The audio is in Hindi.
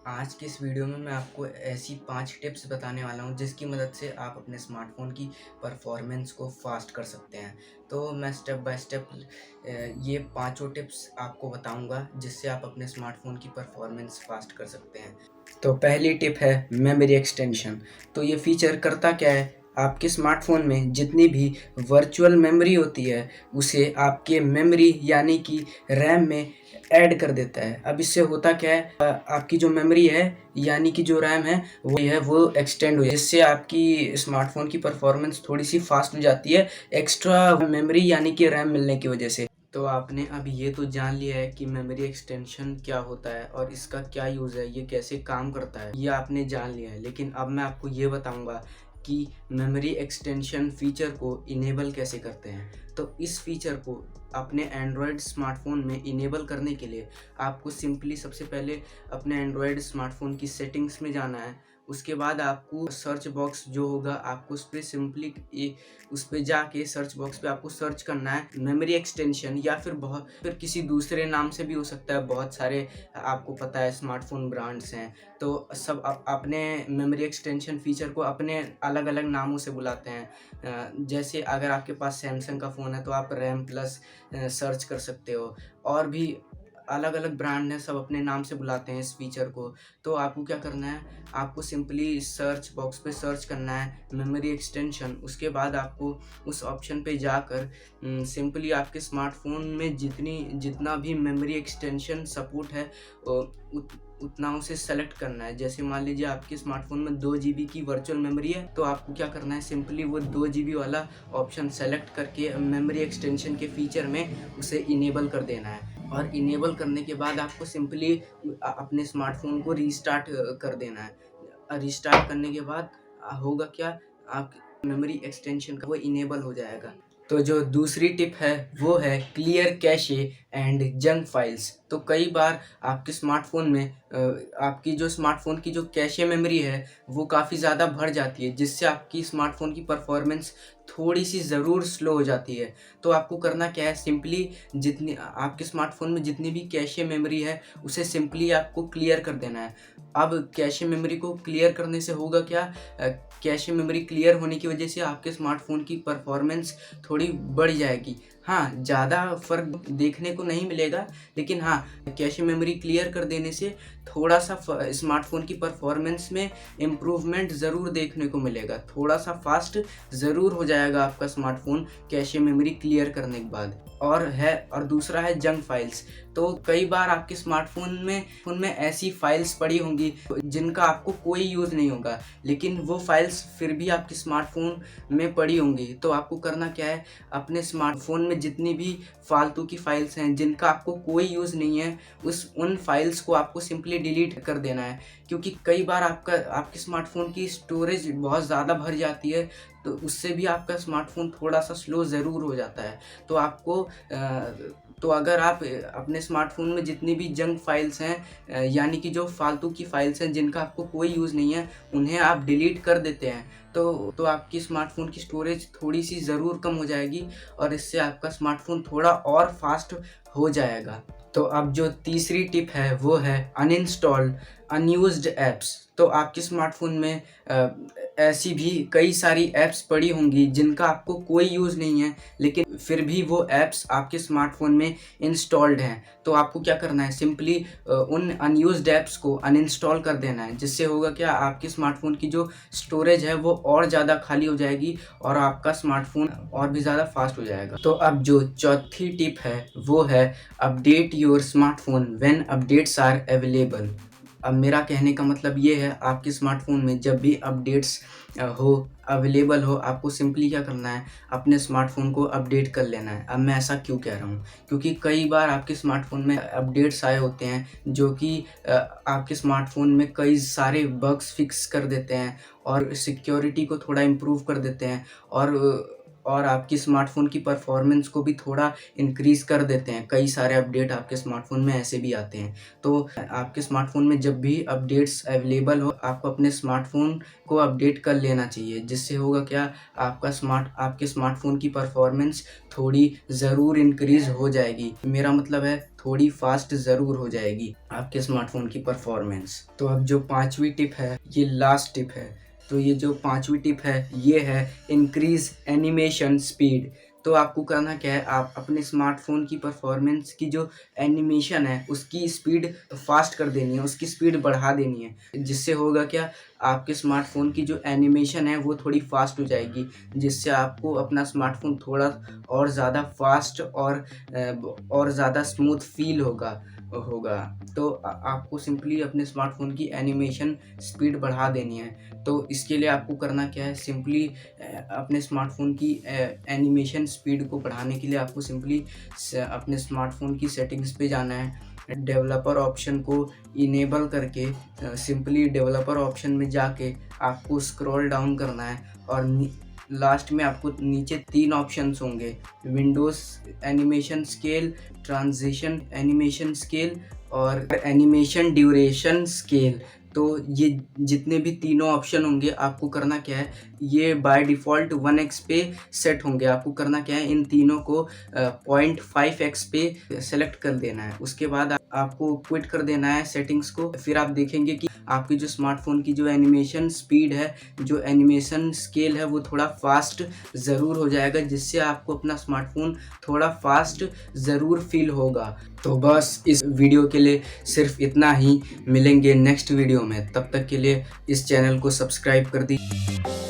आज के इस वीडियो में मैं आपको ऐसी 5 टिप्स बताने वाला हूँ जिसकी मदद से आप अपने स्मार्टफ़ोन की परफॉर्मेंस को फ़ास्ट कर सकते हैं। तो मैं स्टेप बाय स्टेप ये पाँचों टिप्स आपको बताऊँगा जिससे आप अपने स्मार्टफ़ोन की परफॉर्मेंस फ़ास्ट कर सकते हैं। तो पहली टिप है मेमोरी एक्सटेंशन। तो ये फ़ीचर करता क्या है, आपके स्मार्टफ़ोन में जितनी भी वर्चुअल मेमोरी होती है उसे आपके मेमोरी यानी कि रैम में ऐड कर देता है। अब इससे होता क्या है, आपकी जो मेमोरी है यानी कि जो रैम है वो एक्सटेंड हो जाए, जिससे आपकी स्मार्टफ़ोन की परफॉर्मेंस थोड़ी-सी फ़ास्ट हो जाती है एक्स्ट्रा मेमोरी यानी कि रैम मिलने की वजह से। तो आपने अब ये तो जान लिया है कि मेमोरी एक्सटेंशन क्या होता है और इसका क्या यूज़ है, ये कैसे काम करता है, ये आपने जान लिया है। लेकिन अब मैं आपको ये बताऊँगा कि मेमोरी एक्सटेंशन फ़ीचर को इनेबल कैसे करते हैं। तो इस फ़ीचर को अपने एंड्रॉयड स्मार्टफ़ोन में इनेबल करने के लिए आपको सिंपली सबसे पहले अपने एंड्रॉयड स्मार्टफ़ोन की सेटिंग्स में जाना है। उसके बाद आपको सर्च बॉक्स जो होगा आपको उस पे सिंपली उस पे जाके सर्च बॉक्स पे आपको सर्च करना है मेमोरी एक्सटेंशन, या फिर किसी दूसरे नाम से भी हो सकता है। बहुत सारे आपको पता है स्मार्टफ़ोन ब्रांड्स हैं, तो सब अपने मेमोरी एक्सटेंशन फ़ीचर को अपने अलग-अलग नामों से बुलाते हैं। जैसे अगर आपके पास सैमसंग का फ़ोन है तो आप रैम प्लस सर्च कर सकते हो। और भी अलग-अलग ब्रांड हैं, सब अपने नाम से बुलाते हैं इस फ़ीचर को। तो आपको क्या करना है, आपको सिंपली सर्च बॉक्स पे सर्च करना है मेमोरी एक्सटेंशन। उसके बाद आपको उस ऑप्शन पे जाकर सिंपली आपके स्मार्टफ़ोन में जितना भी मेमोरी एक्सटेंशन सपोर्ट है उत उतना उसे सेलेक्ट करना है। जैसे मान लीजिए आपके स्मार्टफ़ोन में 2 जीबी की वर्चुअल मेमोरी है, तो आपको क्या करना है, सिंपली वो 2 जीबी वाला ऑप्शन सेलेक्ट करके मेमोरी एक्सटेंशन के फ़ीचर में उसे इनेबल कर देना है। और इनेबल करने के बाद आपको सिंपली अपने स्मार्टफ़ोन को रीस्टार्ट कर देना है। रीस्टार्ट करने के बाद होगा क्या, आपकी मेमोरी एक्सटेंशन का वो इनेबल हो जाएगा। तो जो दूसरी टिप है वो है clear cache and junk files. तो कई बार आपके स्मार्टफ़ोन में आपकी जो स्मार्टफ़ोन की जो कैशे मेमोरी है वो काफ़ी ज़्यादा भर जाती है, जिससे आपकी स्मार्टफ़ोन की परफॉर्मेंस थोड़ी-सी ज़रूर स्लो हो जाती है। तो आपको करना क्या है, सिंपली जितनी आपके स्मार्टफ़ोन में जितनी भी कैशे मेमोरी है उसे सिंपली आपको क्लियर कर देना है। अब कैशे मेमोरी को क्लियर करने से होगा क्या, कैशे मेमोरी क्लियर होने की वजह से आपके स्मार्टफ़ोन की परफॉर्मेंस थोड़ी बढ़ जाएगी। हाँ, ज़्यादा फ़र्क देखने को नहीं मिलेगा, लेकिन हाँ, कैशे मेमोरी क्लियर कर देने से थोड़ा-सा स्मार्टफ़ोन की परफॉर्मेंस में इम्प्रूवमेंट ज़रूर देखने को मिलेगा। थोड़ा-सा फ़ास्ट ज़रूर हो जाएगा आपका स्मार्टफ़ोन कैशे मेमोरी क्लियर करने के बाद। और दूसरा है जंक फाइल्स। तो कई बार आपके स्मार्टफ़ोन में ऐसी फाइल्स पड़ी होंगी जिनका आपको कोई यूज़ नहीं होगा, लेकिन वो फाइल्स फिर भी आपके स्मार्टफ़ोन में पड़ी होंगी। तो आपको करना क्या है, अपने स्मार्टफ़ोन में जितनी भी फालतू की फाइल्स हैं जिनका आपको कोई यूज़ नहीं है, उन फाइल्स को आपको सिंपली डिलीट कर देना है। क्योंकि कई बार आपके स्मार्टफ़ोन की स्टोरेज बहुत ज़्यादा भर जाती है, तो उससे भी आपका स्मार्टफ़ोन थोड़ा-सा स्लो ज़रूर हो जाता है। तो आपको तो अगर आप अपने स्मार्टफ़ोन में जितनी भी जंक फाइल्स हैं, यानी कि जो फालतू की फाइल्स हैं जिनका आपको कोई यूज़ नहीं है, उन्हें आप डिलीट कर देते हैं, तो आपकी स्मार्टफ़ोन की स्टोरेज थोड़ी-सी ज़रूर कम हो जाएगी और इससे आपका स्मार्टफ़ोन थोड़ा और फ़ास्ट हो जाएगा। तो अब जो तीसरी टिप है वो है अनइंस्टॉल्ड अनयूज़्ड ऐप्स। तो आपके स्मार्टफ़ोन में ऐसी भी कई सारी ऐप्स पड़ी होंगी जिनका आपको कोई यूज़ नहीं है, लेकिन फिर भी वो ऐप्स आपके स्मार्टफ़ोन में इंस्टॉल्ड हैं। तो आपको क्या करना है, सिंपली उन अनयूज़्ड ऐप्स को अनइंस्टॉल कर देना है। जिससे होगा क्या, आपके स्मार्टफ़ोन की जो स्टोरेज है वो और ज़्यादा खाली हो जाएगी और आपका स्मार्टफ़ोन और भी ज़्यादा फ़ास्ट हो जाएगा। तो अब जो चौथी टिप है वो है update your smartphone when updates are available. अब मेरा कहने का मतलब ये है, आपके स्मार्टफ़ोन में जब भी अपडेट्स अवेलेबल हो, आपको सिंपली क्या करना है, अपने स्मार्टफ़ोन को अपडेट कर लेना है। अब मैं ऐसा क्यों कह रहा हूँ? क्योंकि कई बार आपके स्मार्टफ़ोन में अपडेट्स आए होते हैं जो कि आपके स्मार्टफ़ोन में कई सारे बग्स फिक्स कर देते हैं और सिक्योरिटी को थोड़ा इम्प्रूव कर देते हैं और आपकी स्मार्टफ़ोन की परफ़ॉर्मेंस को भी थोड़ा इंक्रीज़ कर देते हैं। कई सारे अपडेट आपके स्मार्टफ़ोन में ऐसे भी आते हैं। तो आपके स्मार्टफ़ोन में जब भी अपडेट्स अवेलेबल हो, आपको अपने स्मार्टफ़ोन को अपडेट कर लेना चाहिए। जिससे होगा क्या, आपके स्मार्टफ़ोन की परफ़ॉर्मेंस थोड़ी ज़रूर इंक्रीज़ हो जाएगी। मेरा मतलब है थोड़ी फास्ट ज़रूर हो जाएगी आपके स्मार्टफोन की परफॉर्मेंस। तो अब जो पांचवी टिप है, ये लास्ट टिप है। तो ये जो पांचवी टिप है ये है इंक्रीज एनिमेशन स्पीड। तो आपको करना क्या है, आप अपने स्मार्टफोन की परफॉर्मेंस की जो एनिमेशन है उसकी स्पीड फास्ट कर देनी है, उसकी स्पीड बढ़ा देनी है। जिससे होगा क्या, आपके स्मार्टफोन की जो एनिमेशन है वो थोड़ी फास्ट हो जाएगी, जिससे आपको अपना स्मार्टफोन थोड़ा और ज़्यादा फास्ट और ज़्यादा स्मूथ फील होगा। तो आपको सिंपली अपने स्मार्टफोन की एनिमेशन स्पीड बढ़ा देनी है। तो इसके लिए आपको करना क्या है, सिंपली अपने स्मार्टफोन की एनिमेशन स्पीड को बढ़ाने के लिए आपको सिंपली अपने स्मार्टफोन की सेटिंग्स पे जाना है। डेवलपर ऑप्शन को इनेबल करके सिंपली डेवलपर ऑप्शन में जाके आपको स्क्रॉल डाउन करना है और लास्ट में आपको नीचे 3 ऑप्शंस होंगे, Windows animation scale, transition animation scale और एनिमेशन ड्यूरेशन स्केल। तो ये जितने भी तीनों ऑप्शन होंगे, आपको करना क्या है, ये बाय डिफ़ॉल्ट 1x पे सेट होंगे। आपको करना क्या है, इन तीनों को 0.5x पे सेलेक्ट कर देना है। उसके बाद आपको क्विट कर देना है सेटिंग्स को। फिर आप देखेंगे कि आपकी जो स्मार्टफोन की जो एनिमेशन स्पीड है, जो एनिमेशन स्केल है, वो थोड़ा फास्ट ज़रूर हो जाएगा, जिससे आपको अपना स्मार्टफोन थोड़ा फास्ट ज़रूर फील होगा। तो बस इस वीडियो के लिए सिर्फ इतना ही। मिलेंगे नेक्स्ट वीडियो में, तब तक के लिए इस चैनल को सब्सक्राइब कर दीजिए।